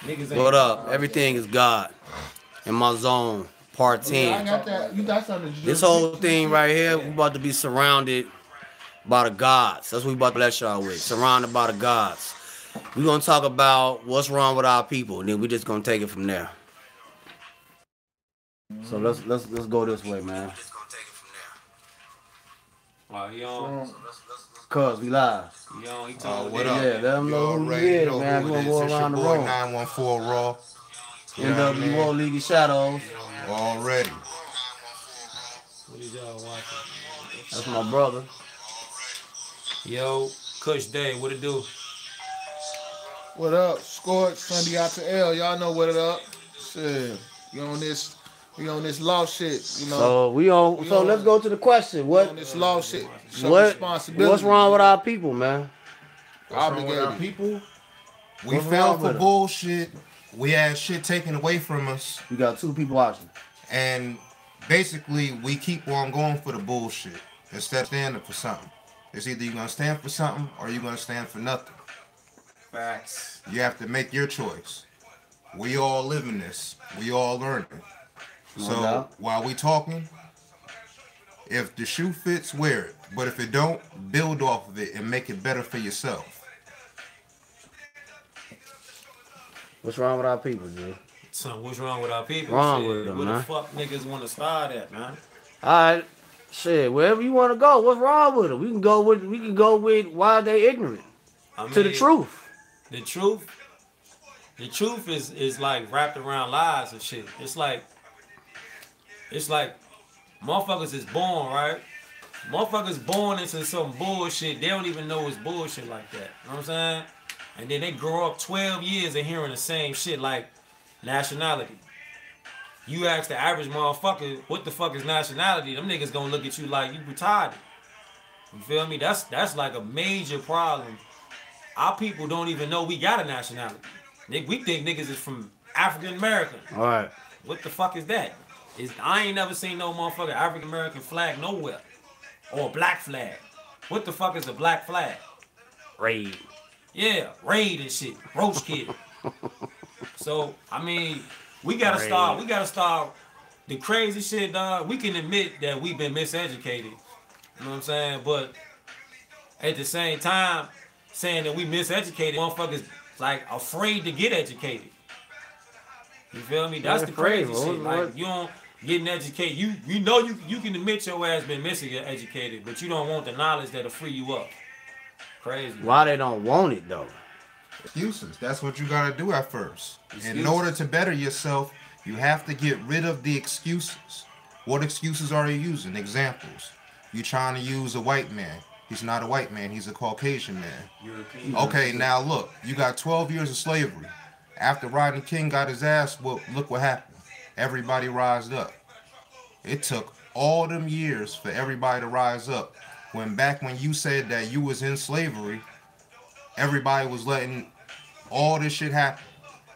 Niggas ain't. What up? Everything is God. In my zone, part Oh, yeah, I 10. got that. You got something to This do. whole thing right here, we about to be surrounded by the gods. That's what we about to bless y'all with. Surrounded by the gods. We gonna talk about what's wrong with our people, and then we just gonna take it from there. So let's go this way, man. Oh, he on. Cuz we live. He on. He told What me. up? Yeah, let them You know who already he is, know man. who We it gonna is. go It's your around the boy room. 914 Raw. You know what I NW mean? World League of Shadows. Already. What is y'all watching? That's my brother. Yo, Kush Day, what it do? What up? Scored Sunday out to L. Y'all know what it up. Shit. We on this law shit, you know. So we on. We So on- let's go to the question. We on this law shit. Some What? responsibility. What's wrong with our people, man? What's wrong with our Obligated. people? We What's fell wrong for with 'em? bullshit. We had shit taken away from us. You got two people watching. And basically, we keep on going for the bullshit instead of standing for something. It's either you're going to stand for something or you're going to stand for nothing. Facts. You have to make your choice. We all live in this. We all learn it. No So doubt. while we talking, if the shoe fits, wear it. But if it don't, build off of it and make it better for yourself. What's wrong with our people, G? Son, what's wrong with our people? Wrong Shit, with them, where man. the fuck niggas want to start at, man? All right, shit. Wherever you want to go, what's wrong with them? We can go with why they ignorant I to the mean, truth. The truth is like wrapped around lies and shit. It's like motherfuckers is born, right? Motherfuckers born into some bullshit. They don't even know it's bullshit like that. You know what I'm saying? And then they grow up 12 years of hearing the same shit like nationality. You ask the average motherfucker, what the fuck is nationality? Them niggas gonna look at you like you retarded. You feel me? That's like a major problem. Our people don't even know we got a nationality. We think niggas is from African American. All right. What the fuck is that? I ain't never seen no motherfucking African American flag nowhere. Or a black flag. What the fuck is a black flag? Raid. Yeah, raid and shit. Roach kid. So, I mean, we gotta start the crazy shit, dog. We can admit that we've been miseducated. You know what I'm saying? But at the same time, saying that we miseducated, motherfuckers like afraid to get educated. You feel me? That's the crazy shit. Like you don't getting educated. You know you can admit your ass been miseducated, but you don't want the knowledge that'll free you up. Crazy. Why they don't want it though? Excuses. That's what you gotta do at first. Excuses. In order to better yourself, you have to get rid of the excuses. What excuses are you using? Examples. You trying to use a white man. He's not a white man. He's a Caucasian man. European. Okay, now look. You got 12 years of slavery. After Rodney King got his ass whooped, look what happened. Everybody rised up. It took all them years for everybody to rise up. Back when you said that you was in slavery, everybody was letting all this shit happen.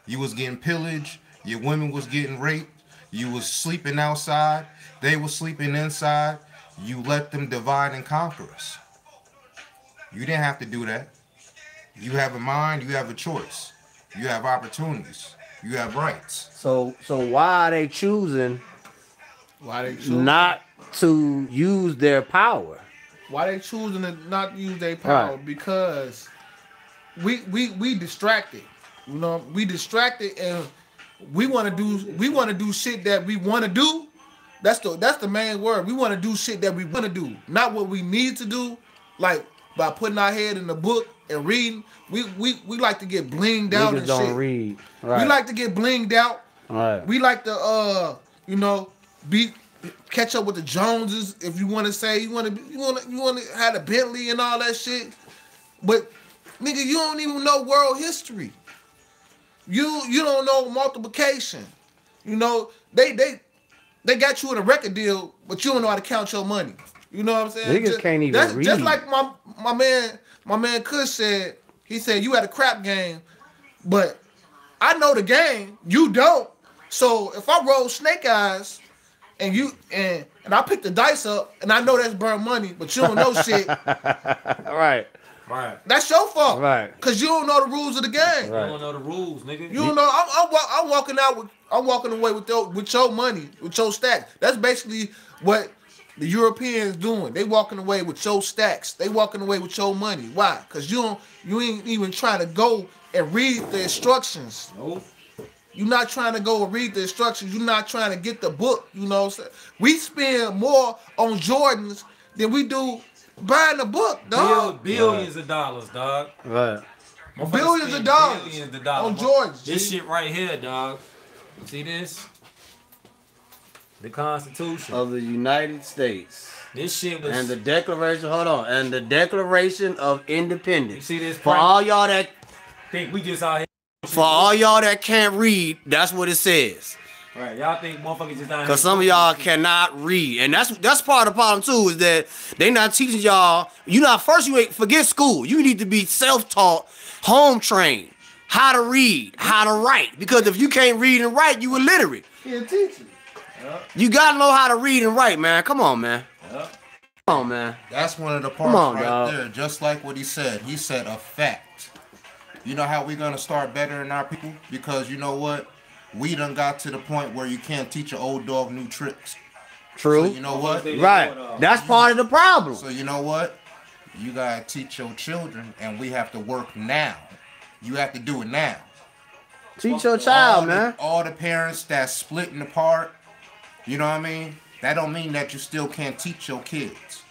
You was getting pillaged. Your women was getting raped. You was sleeping outside. They was sleeping inside. You let them divide and conquer us. You didn't have to do that. You have a mind. You have a choice. You have opportunities. You have rights. So why are they choosing Why they choosing? not to use their power? Why they choosing to not use their power? Right. Because we distracted. You know, we distracted and we want to do shit that we want to do. That's the main word. We want to do shit that we want to do, not what we need to do. Like by putting our head in the book and reading, we like to get blinged out Niggas and don't shit. read. Right. We like to get blinged out. Right. We like to catch up with the Joneses, if you want to say you want to have a Bentley and all that shit. But nigga, you don't even know world history. You don't know multiplication. You know, they got you in a record deal, but you don't know how to count your money. You know what I'm saying? Niggas can't even that's read. Just like my man Kush said, he said you had a crap game, but I know the game, you don't. So if I roll snake eyes and you and I pick the dice up and I know that's burn money, but you don't know shit. Right. Right. That's your fault. Right. Cause you don't know the rules of the game. You don't know the rules, nigga. You don't know. I'm walking away with your money, with your stacks. That's basically what the Europeans doing. They walking away with your stacks. They walking away with your money. Why? Cause you ain't even trying to go and read the instructions. Nope. You're not trying to go and read the instructions. You're not trying to get the book. You know, we spend more on Jordans than we do buying the book, dog. Billions of dollars, dog. Right. Billions of dollars on Jordans. This shit right here, dog. See this? The Constitution Of the United States. This shit was. And the Declaration, hold on. And the Declaration of Independence. You see this? For all y'all that think we just out here. For all y'all that can't read, that's what it says. Right, y'all think motherfuckers just out here. Cause some of y'all cannot read, and that's part of the problem too. Is that they not teaching y'all. Forget school. You need to be self-taught, home trained, how to read, how to write. Because if you can't read and write, you illiterate. Can't teach you. You gotta know how to read and write, man. Come on, man. Come on, man. That's one of the parts right there. Just like what he said. He said a fact. You know how we gonna start bettering our people? Because you know what? We done got to the point where you can't teach an old dog new tricks. True. So you know what? Right. That's part of the problem. So you know what? You gotta teach your children, and we have to work now. You have to do it now. Teach your child, man. All the parents that's splitting apart, you know what I mean? That don't mean that you still can't teach your kids.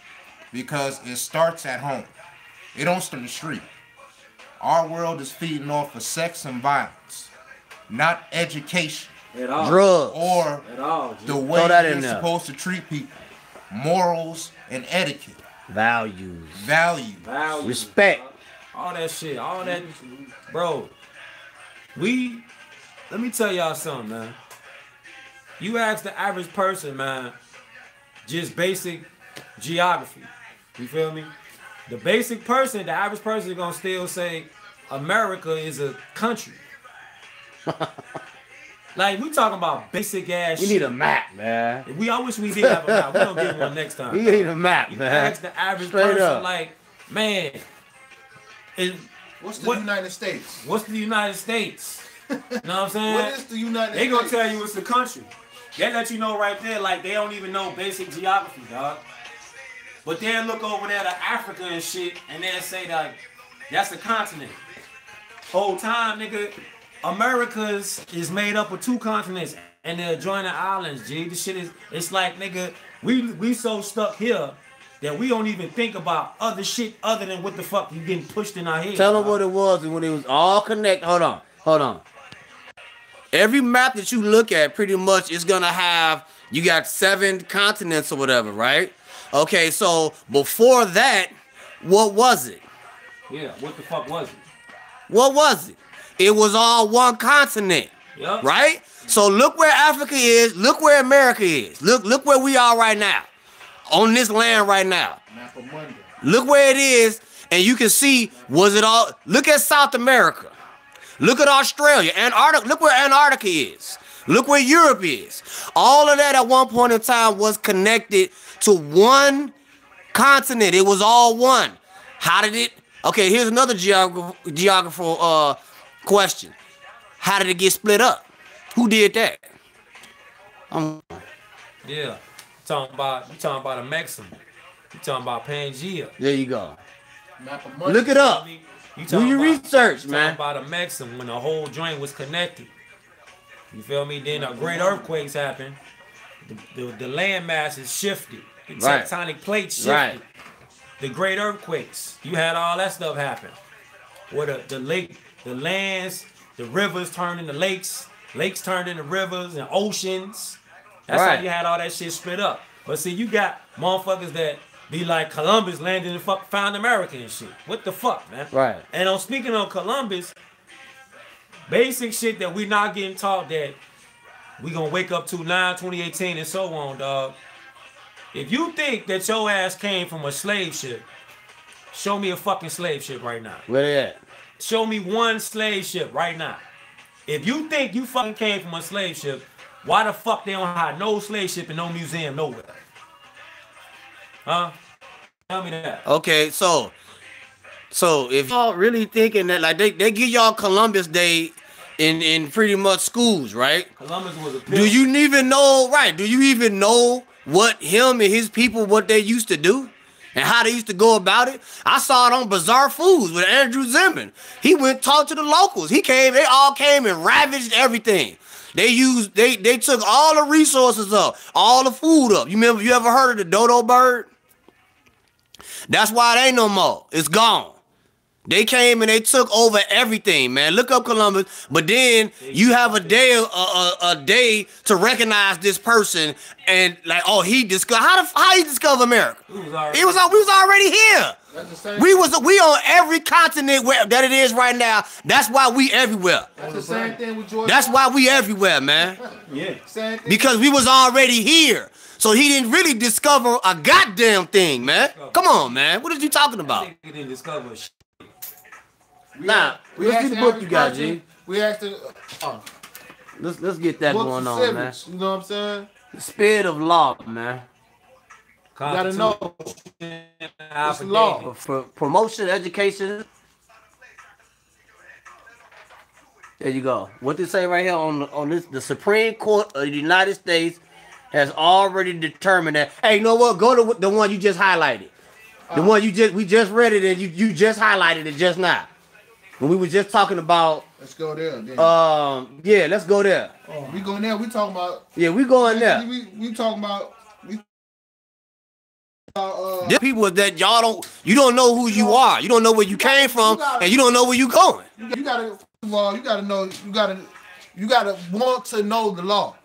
Because it starts at home. It don't start in the street. Our world is feeding off of sex and violence, not education. At all. Drugs. Or At all, the way you're supposed to treat people. Morals and etiquette. Values. Respect. All that shit. All that. Bro, let me tell y'all something, man. You ask the average person, man, just basic geography. You feel me? The basic person, the average person is going to still say America is a country. Like, we talking about basic ass shit. We need a map, man. I wish we did have a map. We don't get one next time. We need a map, You man. ask the average Straight person, up. like, man, What's the United States? What's the United States? You know what I'm saying? What is the United States? They gonna tell you it's the country. They let you know right there, like they don't even know basic geography, dog. But they'll look over there to Africa and shit, and they'll say that that's a continent. Whole time, nigga, America's is made up of 2 continents and the adjoining islands, G. This shit it's like, nigga, we so stuck here that we don't even think about other shit other than what the fuck you getting pushed in our head. Tell them what it was when it was all connected. Hold on. Every map that you look at pretty much is gonna have, you got 7 continents or whatever, right? Okay, so before that, what was it? Yeah, what the fuck was it? What was it? It was all one continent, Yep. right? So look where Africa is, look where America is. Look where we are right now, on this land right now. Map of Monday. Look where it is, and you can see, was it all, look at South America. Look at Australia, Antarctica, look where Antarctica is. Look where Europe is. All of that at one point in time was connected to one continent. It was all one. How did it? Okay, here's another geographical question. How did it get split up? Who did that? Yeah. You talking about a Mexican. You talking about Pangea. There you go. Map of Monday. Look it up. You Do your research, man. Talking about a Mexican when the whole joint was connected. You feel me? Then a great earthquakes happened. The land masses shifted. The Right. tectonic plates shifted. Right. The great earthquakes. You had all that stuff happen. Where the lands, the rivers turned into lakes, lakes turned into rivers and oceans. That's Right. how you had all that shit split up. But see, you got motherfuckers that be like Columbus landed and found America and shit. What the fuck, man? Right. And on speaking of Columbus, basic shit that we not getting taught that we gonna wake up to 2018 and so on, dog. If you think that your ass came from a slave ship, show me a fucking slave ship right now. Where they at? Show me one slave ship right now. If you think you fucking came from a slave ship, why the fuck they don't have no slave ship and no museum nowhere? Huh? Tell me that. Okay, so So if y'all really thinking that like they give y'all Columbus Day in pretty much schools, right? Columbus was a Do you even know, right? Do you even know what him and his people, what they used to do? And how they used to go about it? I saw it on Bizarre Foods with Andrew Zimmern. He went talk to the locals. They all came and ravaged everything. They took all the resources up, all the food up. You ever heard of the dodo bird? That's why it ain't no more. It's gone. They came and they took over everything, man. Look up Columbus, but then you have a day to recognize this person and like, oh, he discovered how he discovered America. We was already here. That's the same. We on every continent that it is right now. That's why we everywhere. That's the same thing with George. That's why we everywhere, man. Yeah. Same thing. Because we was already here. So he didn't really discover a goddamn thing, man. Come on, man. What is you talking about? He didn't discover shit. Nah, let's get the book you got, G. We asked the Let's get that books going of on, man. civics, you know what I'm saying? The spirit of law, man. You gotta know. It's law. For promotion, education. There you go. What they say right here on this, the Supreme Court of the United States has already determined that. Hey, you know what? Go to the one you just highlighted. The one we just read it and you just highlighted it just now. When we were just talking about. Let's go there. Then. Yeah, let's go there. Oh, we going there. We talking about. Yeah, we going there. We talking about. There people that you don't know who you are. You don't know where you came from, and you don't know where you going. You gotta know. You gotta want to know the law.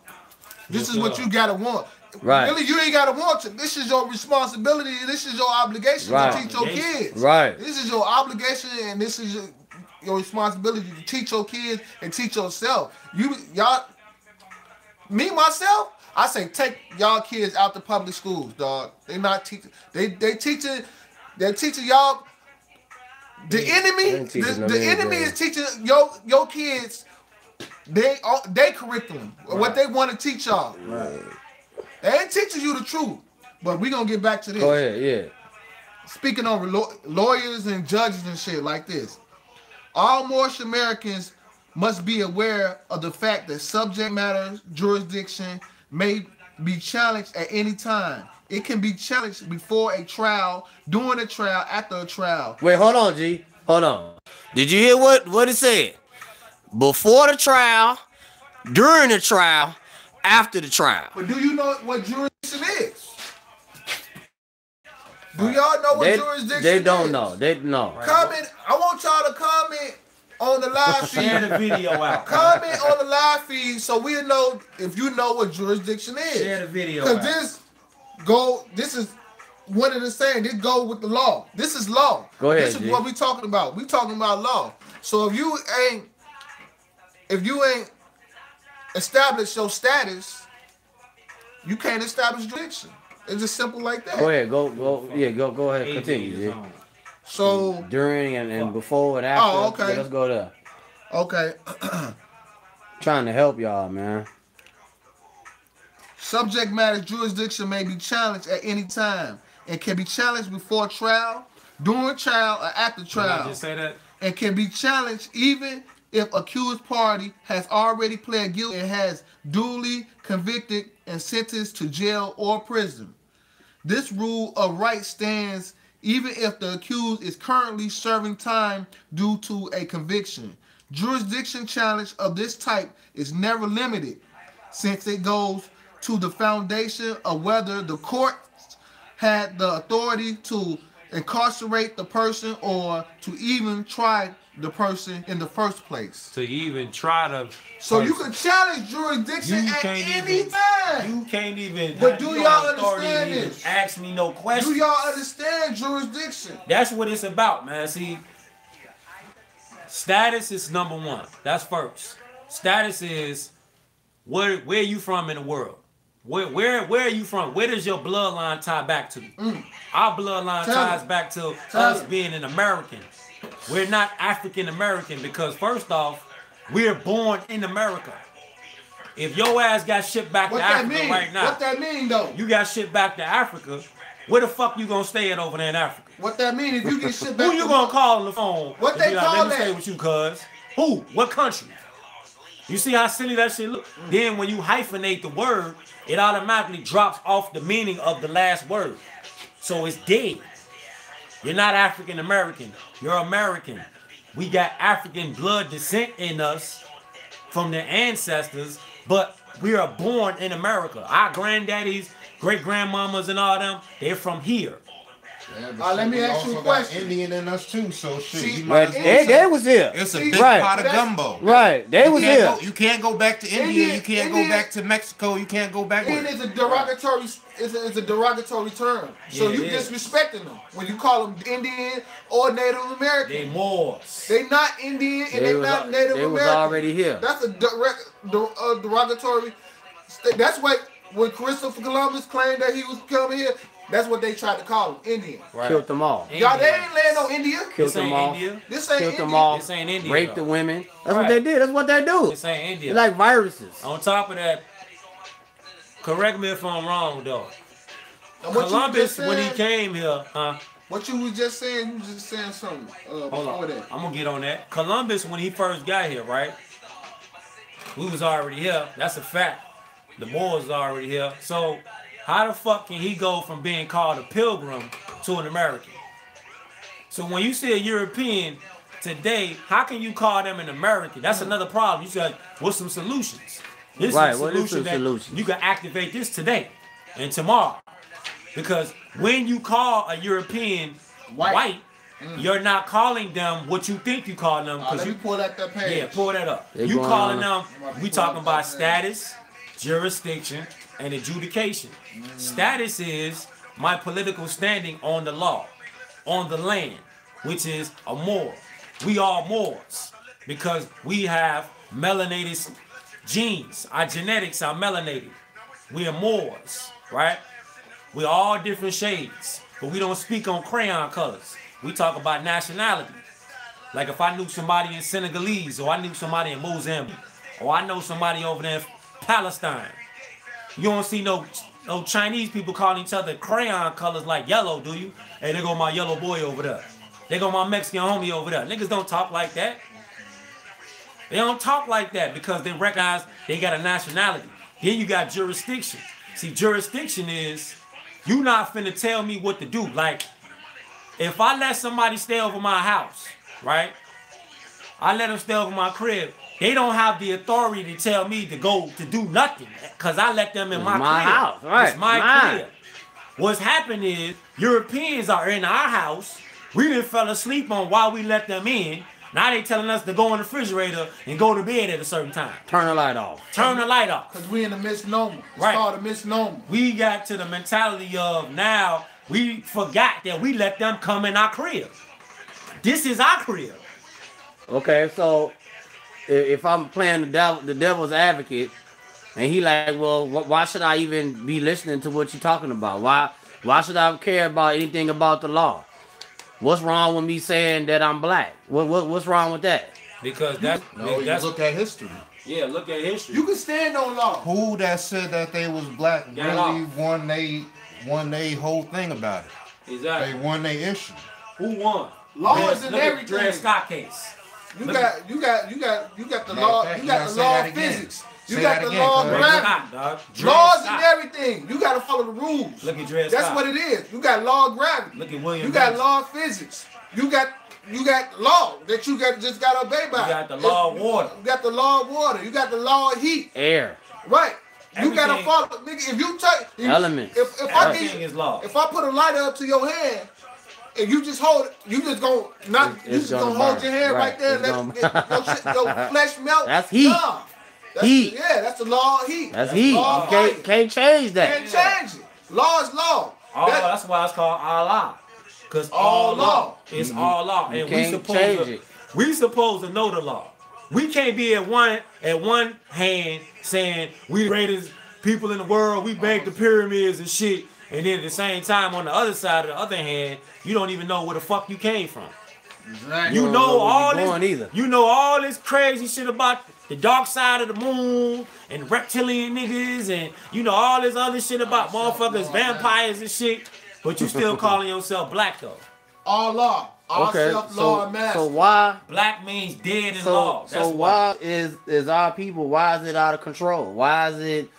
This is what you gotta want. Right. Really, you ain't gotta want to. This is your responsibility. This is your obligation to teach your kids. Right. This is your obligation, and this is your responsibility to teach your kids and teach yourself. Myself, I say take y'all kids out to public schools, dog. They not teaching. They're teaching y'all. The enemy. The enemy is teaching your kids. They curriculum. What they want to teach y'all. Right. They ain't teaching you the truth. But we gonna get back to this. Go ahead, yeah. Speaking on lawyers and judges and shit like this, all Moorish Americans must be aware of the fact that subject matter jurisdiction may be challenged at any time. It can be challenged before a trial, during a trial, after a trial. Wait, hold on, G. Hold on. Did you hear what it said? Before the trial, during the trial, after the trial. But do you know what jurisdiction is? Do y'all know what jurisdiction is? They don't know. They know. Comment. I want y'all to comment on the live feed. Share the video out. Comment on the live feed so we'll know if you know what jurisdiction is. Share the video out. Because this is one of the saying. This go with the law. This is law. Go ahead. This is what we talking about. We talking about law. So if you ain't established your status, you can't establish jurisdiction. It's just simple like that. Go ahead. Go. Yeah. Go ahead. Continue, G. So during and before and after. Oh, okay. Yeah, let's go there. Okay. Trying to help y'all, man. Subject matter jurisdiction may be challenged at any time and can be challenged before trial, during trial, or after trial. Did I just say that? And can be challenged even if accused party has already pled guilty and has duly convicted and sentenced to jail or prison. This rule of right stands even if the accused is currently serving time due to a conviction. Jurisdiction challenge of this type is never limited, since it goes to the foundation of whether the court had the authority to incarcerate the person or to even try the person in the first place. To even try to. So you can challenge jurisdiction at any time. You can't even. But do y'all understand this? Ask me no questions. Do y'all understand jurisdiction? That's what it's about, man. See, status is number one. That's first. Status is where you from in the world. Where are you from? Where does your bloodline tie back to? Our bloodline ties back to us being an American. We're not African American because first off, we're born in America. If your ass got shipped back to Africa right now, what that mean though? You got shipped back to Africa. where the fuck you gonna stay at over there in Africa? What that mean if you get shit back? Who you gonna call on the phone? What and they be like, call let me that? stay with you, cuz. Who? What country? You see how silly that shit look? Then when you hyphenate the word, it automatically drops off the meaning of the last word. So it's dead. You're not African American. You're American. We got African blood descent in us from their ancestors, but we are born in America. Our granddaddies, great grandmamas, and all them, they're from here. Yeah, but let me we ask you a also got question. Indian in us too, so shit. See, you might But as well they was here. it's a See, big right. pot of That's- gumbo. Right. They was here. You can't go back to India. Indian- You can't Indian- go back to Mexico. You can't go back. It is a derogatory. It's a derogatory term. So Yeah, you it is. disrespecting them when you call them Indian or Native American. They Moors. They not Indian and they not Native They was American. already here. That's a derogatory. That's what when Christopher Columbus claimed that he was coming here. That's what they tried to call him, Indian. Right. Killed them all. Y'all, they ain't land on India. Killed This them ain't all. India. This ain't Killed India. them all. This ain't India, Raped though. the women. That's what Right. they did. That's what they do. This ain't India. They're like viruses. On top of that, correct me if I'm wrong though. And what you Columbus, just when he said- came here, What you was just saying, you was just saying something hold before on, that. I'm gonna get on that. Columbus, when he first got here, right? We was already here. That's a fact. The Moors was already here. So how the fuck can he go from being called a pilgrim to an American? So when you see a European today, how can you call them an American? That's another problem. You said, what's some solutions? This Right, is a what is solution some that solutions? you can activate this today and tomorrow. Because when you call a European white, you're not calling them what you think you call them. Because Let me you pull that page. yeah, pull that up. They You going calling on them, we talking about status, jurisdiction, and adjudication. Status is my political standing on the law, on the land, which is a Moor. We are Moors because we have melanated genes. Our genetics are melanated. We are Moors, right? We're all different shades, but we don't speak on crayon colors. We talk about nationality. Like if I knew somebody in Senegalese, or I knew somebody in Mozambique, or I know somebody over there in Palestine. You don't see no Chinese people calling each other crayon colors like yellow, do you? Hey, there go my yellow boy over there. There go my Mexican homie over there. Niggas don't talk like that. They don't talk like that because they recognize they got a nationality. Then you got jurisdiction. See, jurisdiction is you not finna tell me what to do. Like, if I let somebody stay over my house, right? I let them stay over my crib. They don't have the authority to tell me to go to do nothing because I let them in my crib. house, right? It's my Mine. crib. What's happened is Europeans are in our house. We done fell asleep on why we let them in. Now they telling us to go in the refrigerator and go to bed at a certain time. Turn the light off. Turn the light off. Because we in a misnomer. It's Right. called a misnomer. We got to the mentality of now we forgot that we let them come in our crib. This is our crib. Okay, so if I'm playing the devil's advocate, and he like, well, why should I even be listening to what you're talking about? Why should I care about anything about the law? What's wrong with me saying that I'm black? What's wrong with that? Because that's No, you that's look at history. yeah. Look at history. You can stand on law. Who that said that they was black Get it really off. won they whole thing about it. They exactly. won their issue. Who won? Laws Dred- and look at everything. Dred Scott case. You Look got the Matter law. of fact, You you got gotta the say law that of again. physics. Say You got that the again, law of cuz. Dred gravity. Scott, dog. Dred Laws Scott. and everything. You got to follow the rules. Look at Dred That's Scott. what it is. You got law of gravity. Look at William. You got Benson. law of physics. You got law that you just got to obey by. You got the law of water. You got the law of water. You got the law of heat. Air. Right. You got to Everything- follow. Nigga, if you take Elements. If I Everything give, is law. if I put a lighter up to your hand. And you just hold it, you just gonna not, It's you just gonna gonna hold burn. your hand right, Right. there It's and gonna- let your flesh melt. That's heat. Nah. That's Heat. Yeah, that's the law of heat. That's heat. Law You of fire. can't change that. Can't change it. Law is law. That's why it's called Allah. Cause all law is all law, and we can't supposed change to it. we supposed to know the law. We can't be at one hand saying we the greatest people in the world, we bank the pyramids and shit, and then at the same time on the other side of the other hand, you don't even know where the fuck you came from. Exactly. You don't know know where all you're this. going either. You know all this crazy shit about the dark side of the moon and reptilian niggas, and you know all this other shit about motherfuckers, vampires and shit. But you still calling yourself black though. Allah. Okay, Ourself, law, and master. so why? Black means dead in So law. That's why is our people? Why is it out of control? Why is it?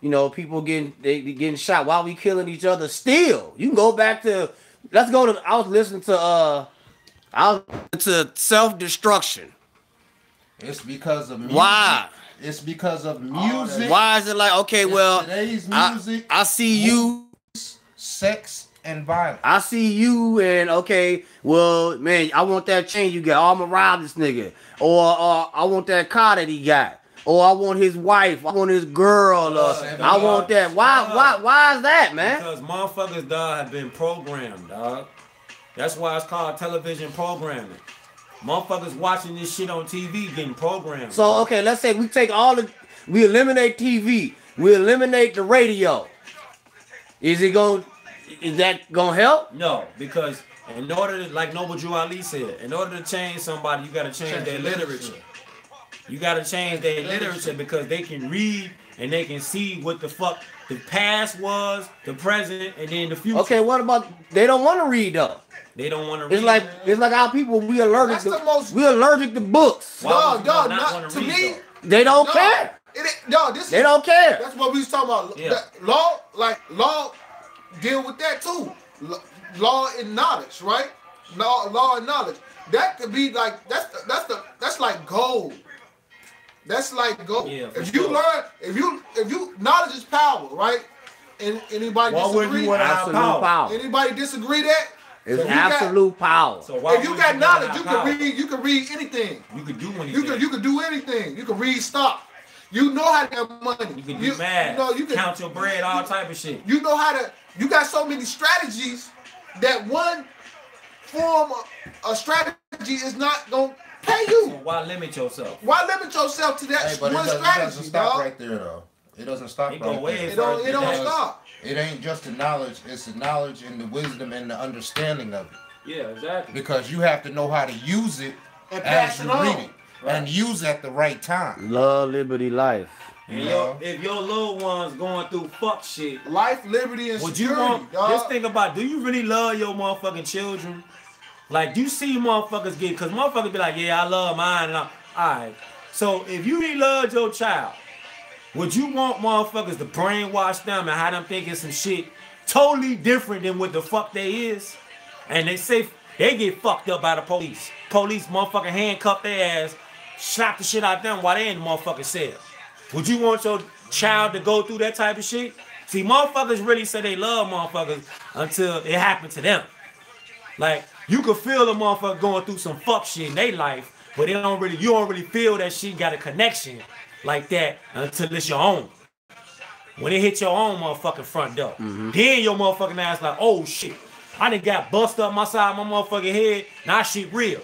People getting shot. Why we killing each other still? You can go back to. Let's go to. I was listening to self-destruction. It's because of music. Why? It's because of music. Why is it like okay? Well, today's music. I see you. Sex and violence. I see you and okay, well, man, I want that chain you got. Oh, I'm gonna rob this nigga. Or I want that car that he got. Or I want his wife. I want his girl. I want that. Why is that, man? Because motherfuckers, dog, have been programmed, dog. That's why it's called television programming. Motherfuckers watching this shit on TV getting programmed. So, okay, let's say we eliminate TV. We eliminate the radio. Is that gonna help? No, because in order to, like Noble Drew Ali said, in order to change somebody, you gotta change their literature. You gotta change their literature because they can read and they can see what the fuck the past was, the present, and then the future. Okay, what about they don't want to read though? They don't want to read. It's like our people. We allergic to books. No, to me, they don't care. They don't care. That's what we was talking about. Yeah. Law deal with that too. Law and knowledge, right? Law and knowledge. That could be like that's like gold. That's like gold. Yeah, if you learn, if you knowledge is power, right? And anybody disagree? Absolute power. Anybody disagree that? It's absolute power. So if you got knowledge, you can read anything. You can do anything. You can do anything. You can read stock. You know how to have money. You can do math. You can count your bread, all type of shit. You know how to. You got so many strategies that one form of strategy is not gonna pay you. So why limit yourself? Why limit yourself to that but one it strategy? doesn't stop right there though. It doesn't stop It right go way there. It don't stop. It ain't just the knowledge, it's the knowledge and the wisdom and the understanding of it. Yeah, exactly. Because you have to know how to use it And as pass you it on. read it. Right. And use at the right time. Love, liberty, life. And if your little ones going through fuck shit, Life, liberty, and would you security. want? Dog. Just think about. Do you really love your motherfucking children? Like you see motherfuckers get, cause motherfuckers be like, yeah, I love mine. And all right. So if you really loved your child, would you want motherfuckers to brainwash them and have them thinking some shit totally different than what the fuck they is? And they say they get fucked up by the police. Police motherfucking handcuff their ass, slap the shit out them while they in the motherfucking cell. Would you want your child to go through that type of shit? See, motherfuckers really say they love motherfuckers until it happened to them. Like, you could feel a motherfucker going through some fuck shit in their life, but you don't really feel that shit got a connection like that until it's your own. When it hit your own motherfucking front door. Then your motherfucking ass like, oh shit, I done got busted up my side of my motherfucking head. Now shit real.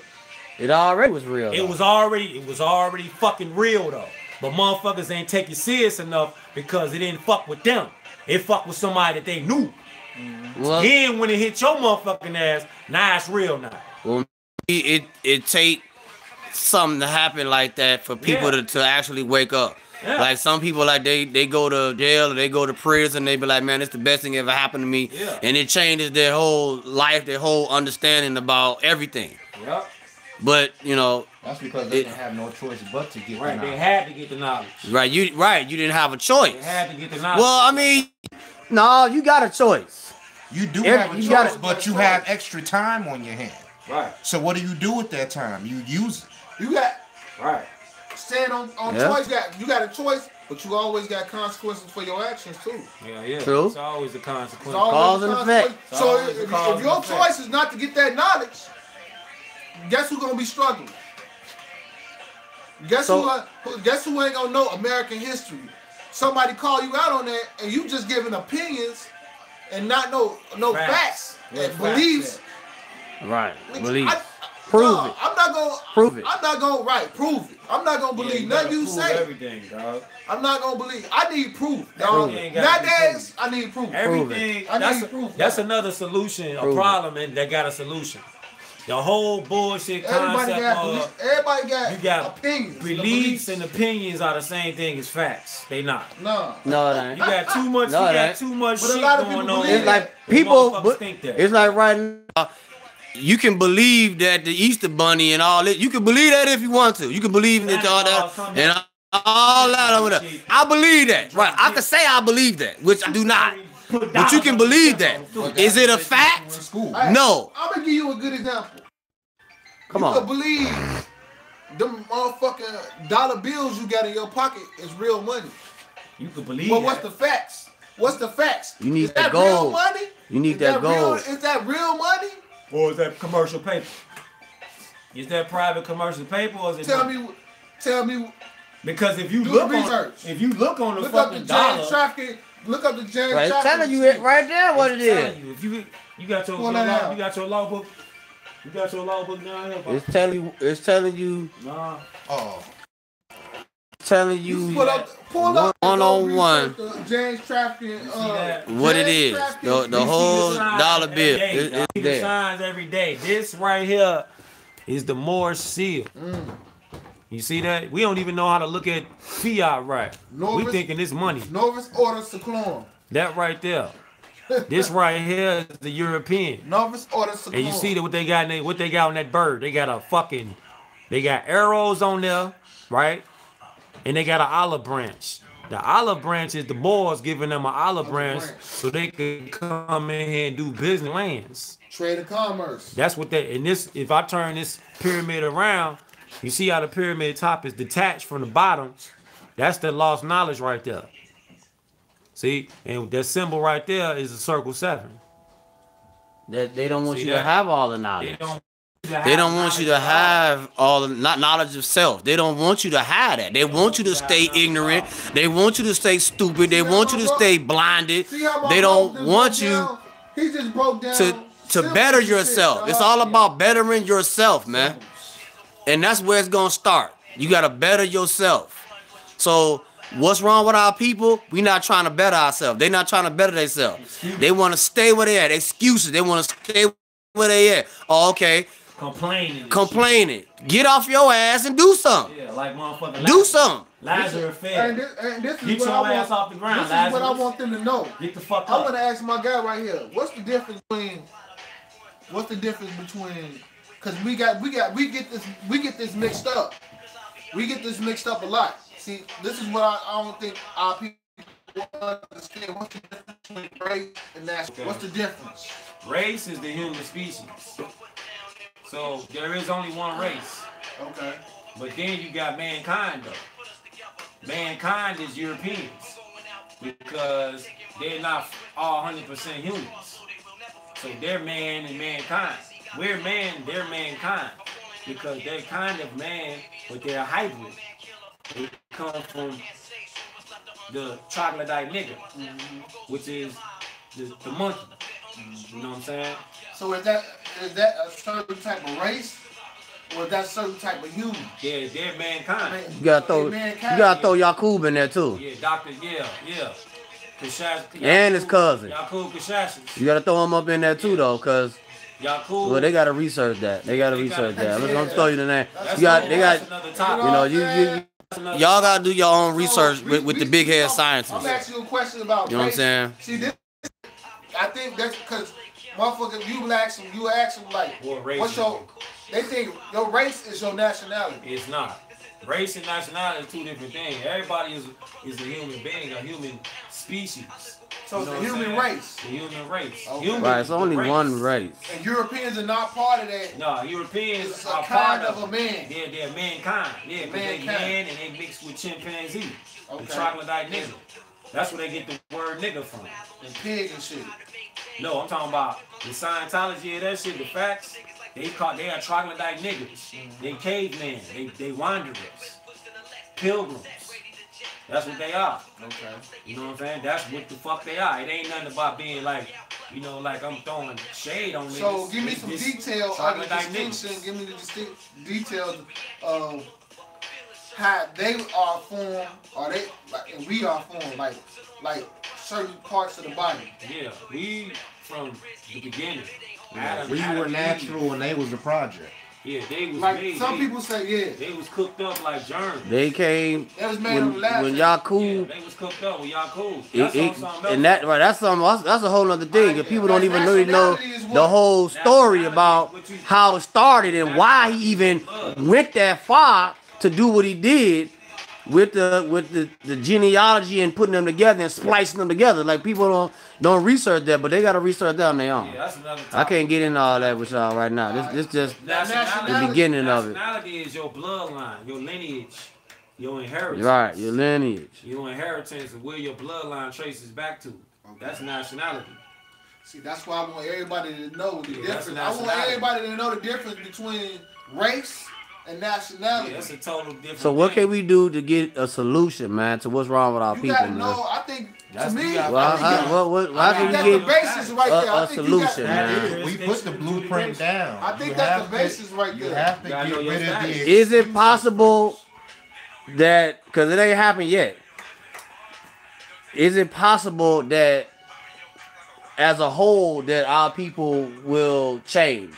It already was real. It was already fucking real though. But motherfuckers ain't take it serious enough because it didn't fuck with them. It fucked with somebody that they knew. Well, Then when it hit your motherfucking ass, now it's real now. well, it take something to happen like that for people to actually wake up. Yeah. Like some people, like they go to jail or they go to prison, they be like, man, it's the best thing ever happened to me. Yeah. And it changes their whole life, their whole understanding about everything. Yep. But That's because they didn't have no choice but to get Right, the they knowledge. had to get the knowledge. you didn't have a choice. They had to get the knowledge. Well, I mean, no, you got a choice. You do Every- have a you choice, gotta- but you have extra time on your hand. right, So what do you do with that time? You use it. You got right. stand on Yeah. choice. You got a choice, but you always got consequences for your actions too. Yeah. True. It's always a It's consequence. always Cause a and consequence. effect. It's So always a if cause your and effect. choice is not to get that knowledge, guess who's gonna be struggling? Guess who ain't gonna know American history? Somebody call you out on that, and you just giving opinions and not no facts Yeah, and facts, beliefs. Right. Nigga, Believe. I- Prove no, it. I'm not gonna Prove it. I'm not gonna prove it. I'm not gonna believe nothing you say. Everything, dog. I'm not gonna believe. I need proof, dog. Everything gotta be Nowadays, I need proof. Everything. I That's need proof, that's man. another solution, a Prove it. problem, and they got a solution. The whole bullshit Everybody concept got of everybody got, you got opinions. beliefs and opinions are the same thing as facts. They not. No. No, it ain't. You got too much. No, you it got ain't. too much But a shit lot of going people on. believe It's like that people, motherfuckers but think that. it's like right now, you can believe that the Easter Bunny and all that. You can believe that if you want to. You can believe in all that and all that over there. I believe that. Right. I can say I believe that, which I do not. But you can believe that. Is it a fact? School. Hey, No. I'm gonna give you a good example. Come You on. could believe them motherfucking dollar bills you got in your pocket is real money. You can believe But that. what's the facts? What's the facts? You need is that real gold. money? You need Is that real- gold. Is that real money? Or is that commercial paper? Is that private commercial paper or is it Tell me. because if you Do look the on research. if you look on the Look up the fucking James dollar, trafficking. Look up the James Right. It's trafficking. telling you it right there what it it's telling is. you, if you got your Pull that out. you got your law book, you got your law book down here. It's telling you Nah. Oh, you Pull up one-on-one the James trafficking. that? what it James is. trafficking. The You see whole signs dollar every bill. day, It's dog. You see the there. signs every day. This right here is the Moorish seal. You see that? We don't even know how to look at fiat right. We Novus- thinking it's money. Novus Order Seclorum. That right there. This right here is the European. Novus Order Seclorum. And you see that what they got on that bird. They got they got arrows on there, right? And they got an olive branch. The olive branch is the Moors giving them an olive branch so they could come in here and do business lands. Trade and commerce. That's what they, and this, if I turn this pyramid around, you see how the pyramid top is detached from the bottom. That's the lost knowledge right there. See, and that symbol right there is a circle 7. That they don't want See you to that? have all the They knowledge. don't. They don't want you to have all the knowledge of self. They don't want you to have that. They want you to stay ignorant. They want you to stay stupid. They want you to stay blinded. See how my They bro don't just want broke you down? He just broke down to symbols better and shit, yourself. dog. It's all about bettering yourself, man. And that's where it's gonna start. You gotta better yourself. So what's wrong with our people? We not trying to better ourselves. They not trying to better themselves. They want to stay where they at. Excuses. They want to stay where they at. Oh, okay. Complaining. Get off your ass and do something. Yeah, like motherfucking Do something. Lazarus And fell. this is Get what your I ass want. off the ground, This is what I Lazarus. want them to know. Get the fuck I want up. to ask my guy right here. What's the difference between? Because we get this mixed up. We get this mixed up a lot. See, this is what I don't think our people understand. What's the difference between race and national? What's the difference? Race is the human species. So there is only one race. Okay. But then you got mankind though. Mankind is Europeans because they're not all 100% humans. So they're man and mankind. We're man, they're mankind because they're kind of man, but they're a hybrid. They come from the troglodyte nigger, which is the monkey. You know what I'm saying? So is that a certain type of race, or is that certain type of human? They're mankind. You gotta throw Yakub in there too. Yeah, Doctor. Yeah. And his cousin. Yakub Kashashis. You gotta throw him up in there too though, cause Yakub. well they gotta research that. They gotta research that. Let's gonna throw you the name. That's You got another- they that's got another topic. you know you y'all gotta do your own research So, with the big head scientists. I'm asking you a question about You know what I'm race. saying? See, this, I think that's because motherfucker, you ask them like, What race what's you? your? They think your race is your nationality. It's not. Race and nationality are two different things. Everybody is a human being, a human species. So it's You know the what I'm human saying? race. The human race. Okay. Human Right, it's only race. one race. And Europeans are not part of that. No, Europeans It's a are kind part of a man. They're mankind. Yeah, because they Mankind. man and they mix with chimpanzee. Okay. The troglodyte nigger. That's where they get the word nigger from. And pig and shit. No, I'm talking about the Scientology and that shit, the facts. They are troglodyte niggers. They cavemen. They wanderers. Pilgrims. That's what they are. Okay. You know what I'm saying? That's what the fuck they are. It ain't nothing about being like, you know, like I'm throwing shade on niggas. So give me It's some just detail of the troglodyte distinction. niggas. Give me the details of how they are formed, or they and we are formed, like certain parts of the body. Yeah, we from the beginning Adam- We Adam were and natural and they was a project. Yeah, they was Like made. some people say, yeah, They was cooked up like germs. They came that was made on the last. when Yeah, Yaku. they was cooked up with Yaku. It, That's it, something else. and that right, that's something. That's a whole other thing. If people don't even really know Nationality is what? the whole story about how it started and why he even went that far to do what he did with the genealogy and putting them together and splicing them together. Like people don't research that, but they gotta research that on their own. Yeah, that's another I topic. can't get into all that with y'all right now. This just the beginning of it. Nationality is your bloodline, your lineage, your inheritance. Right, your lineage. Your inheritance and where your bloodline traces back to. That's nationality. See, that's why I want everybody to know the Yeah, that's difference. I want nationality. everybody to know the difference between race and nationality. Yeah, that's a total different So what thing. can we do to get a solution, man, to what's wrong with our You people, gotta man? know. I think That's- to me, you gotta- Well, I think that- how I can think we that's the get basis right there. I a think you got- solution, That man? is, we put the blueprint down. I think You that's have the basis right You there. have to You gotta get know your rid of status. the. Is it possible that, because it ain't happened yet, is it possible that as a whole that our people will change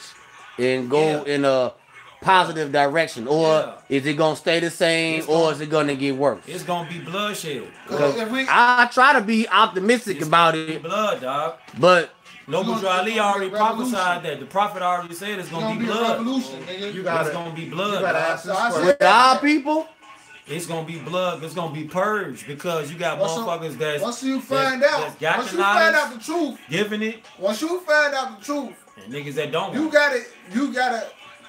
and go Yeah. in a positive direction? Or Yeah. is it going to stay the same, It's or gonna- is it going to get worse? It's gonna be bloodshed. Because if we, I try to be optimistic It's about gonna be it, blood, dog. but Noble It's gonna Ali be a already revolution. prophesied that. The prophet already said it's it's gonna, gonna be be a blood. revolution, nigga. You It's gotta, gonna be you blood. gotta dog. ask this So I question. with our people, It's gonna be blood. It's gonna be purged because you got Once motherfuckers that's Once you find that's out, got once the you find knowledge, out the truth, giving it, once you find out the truth, and niggas that don't. you want got it. You gotta.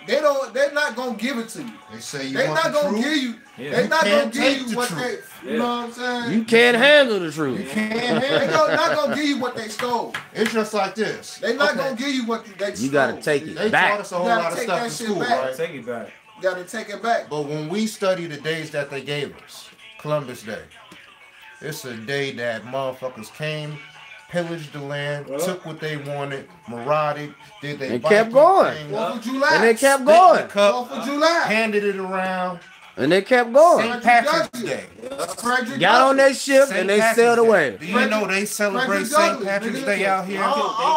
They're not gonna give it to you. They say you They're want not the gonna truth. give you. Yeah. They're You not gonna can't give take you the what truth. they. You know what I'm saying? you can't handle the truth. You can't They handle it. not gonna give you what they stole. It's just like this. They not Okay. gonna give you what they stole. You gotta take it. They back. taught us a whole You gotta lot of take stuff that in shit school, back. right? Take it back. You gotta take it back. But when we study the days that they gave us, Columbus Day, it's a day that motherfuckers came, pillaged the land, took what they wanted, marauded, did they And kept going. 4th of July. And they kept Spit going. the cup, 4th of July. handed it around. And they kept going. St. Patrick's Day. Frederick Got on Douglass. their ship St. and they Patrick's sailed Day. away. Do you know they celebrate Frederick St. Douglass, Patrick's nigga. Day out here? I don't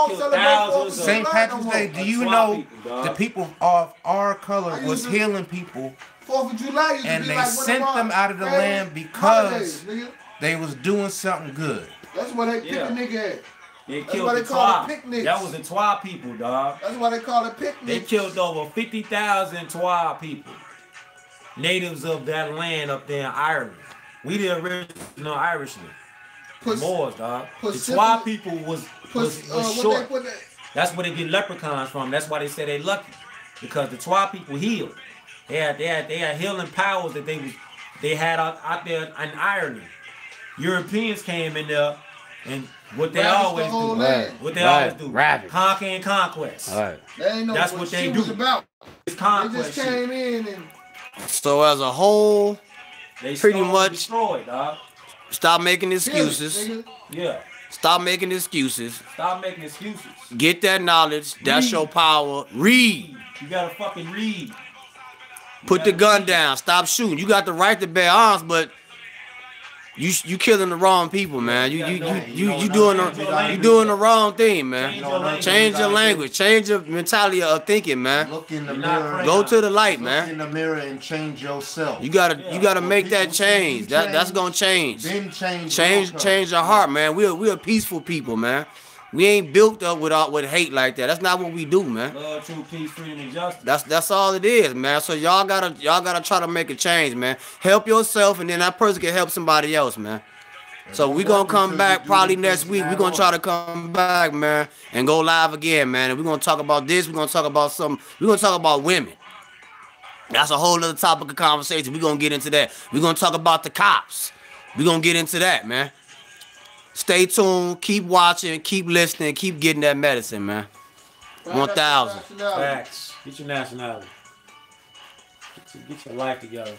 killed celebrate 4th thousands of of- St. July Patrick's no Day, more. do you Swap know people, dog. the people of our color I was used to- healing people 4th of July used to and be they like one of sent our them out of the favorite land because holidays, nigga. they was doing something good. That's why they pick Yeah. a nigga at. They That's killed why the they call it Twa. picnics. That was the Twa people, dog. That's why they call it picnic. They killed over 50,000 Twa people, natives of that land up there in Ireland. We the original Irishmen, Put- Moors, dog. put The simple- Twa people was what short. they put that. That's where they get leprechauns from. That's why they say they lucky, because the Twa people healed. They had healing powers that they had out there in Ireland. Europeans came in there, and what they Ravaged the always whole do, land. what they Right. always do, Ravage. conquer and conquest. All right. They ain't know That's what what they shit do. was about. It's They conquest just shit. came in and So as a whole, They pretty stole and much- destroyed, dog. stop making killed it, excuses. nigga. Yeah. Stop making excuses. Stop making excuses. Get that knowledge. That's Read. your power. Read. You gotta fucking read. You Put the gotta gun read. down. Stop shooting. You got the right to bear arms, but you killing the wrong people, man. You doing the wrong thing, man. Change your language. Change your mentality of thinking, man. Look in the You're not mirror. praying. Go to the light, Look man. in the mirror and change yourself. You gotta make that change. That's gonna change. Then change. Change your heart, man. We're peaceful people, man. We ain't built up with hate like that. That's not what we do, man. Love, truth, peace, freedom, and justice. That's all it is, man. So y'all gotta try to make a change, man. Help yourself, and then that person can help somebody else, man. So we gonna come back probably next week. We gonna try to come back, man, and go live again, man. And we gonna talk about this. We gonna talk about something. We gonna talk about women. That's a whole other topic of conversation. We gonna get into that. We gonna talk about the cops. We gonna get into that, man. Stay tuned. Keep watching. Keep listening. Keep getting that medicine, man. 1,000. Facts. Get your nationality. Get your life together.